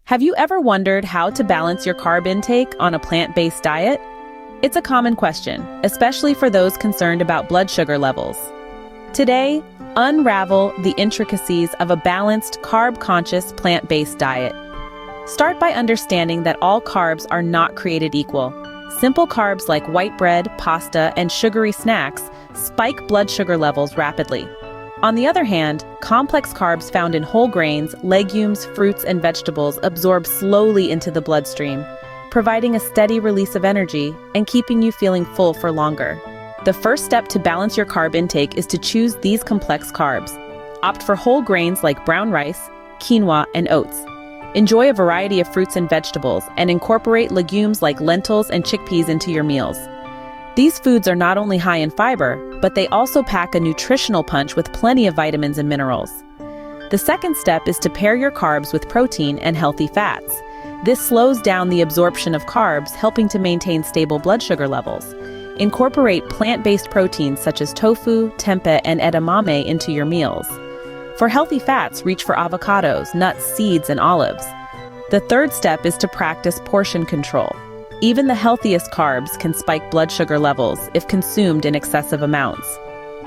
Have you ever wondered how to balance your carb intake on a plant-based diet? It's a common question, especially for those concerned about blood sugar levels. Today, unravel the intricacies of a balanced, carb-conscious, plant-based diet. Start by understanding that all carbs are not created equal. Simple carbs like white bread, pasta, and sugary snacks spike blood sugar levels rapidly. On the other hand, complex carbs found in whole grains, legumes, fruits, and vegetables absorb slowly into the bloodstream, providing a steady release of energy and keeping you feeling full for longer. The first step to balance your carb intake is to choose these complex carbs. Opt for whole grains like brown rice, quinoa, and oats. Enjoy a variety of fruits and vegetables, and incorporate legumes like lentils and chickpeas into your meals. These foods are not only high in fiber, but they also pack a nutritional punch with plenty of vitamins and minerals. The second step is to pair your carbs with protein and healthy fats. This slows down the absorption of carbs, helping to maintain stable blood sugar levels. Incorporate plant-based proteins such as tofu, tempeh, and edamame into your meals. For healthy fats, reach for avocados, nuts, seeds, and olives. The third step is to practice portion control. Even the healthiest carbs can spike blood sugar levels if consumed in excessive amounts.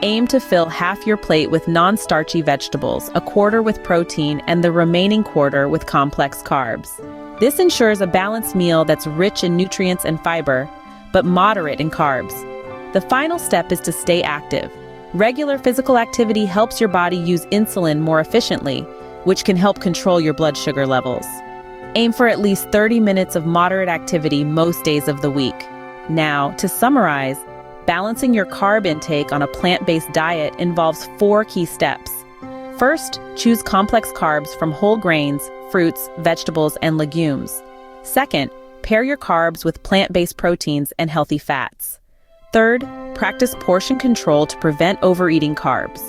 Aim to fill half your plate with non-starchy vegetables, a quarter with protein, and the remaining quarter with complex carbs. This ensures a balanced meal that's rich in nutrients and fiber, but moderate in carbs. The final step is to stay active. Regular physical activity helps your body use insulin more efficiently, which can help control your blood sugar levels. Aim for at least 30 minutes of moderate activity most days of the week. Now, to summarize, balancing your carb intake on a plant-based diet involves 4 key steps. First, choose complex carbs from whole grains, fruits, vegetables, and legumes. Second, pair your carbs with plant-based proteins and healthy fats. Third, practice portion control to prevent overeating carbs.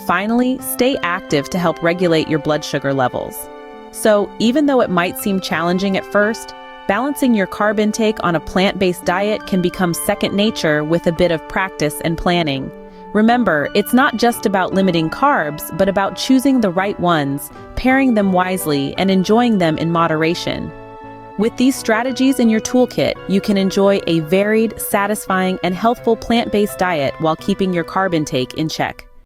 Finally, stay active to help regulate your blood sugar levels. So, even though it might seem challenging at first, balancing your carb intake on a plant-based diet can become second nature with a bit of practice and planning. Remember, it's not just about limiting carbs, but about choosing the right ones, pairing them wisely, and enjoying them in moderation. With these strategies in your toolkit, you can enjoy a varied, satisfying, and healthful plant-based diet while keeping your carb intake in check.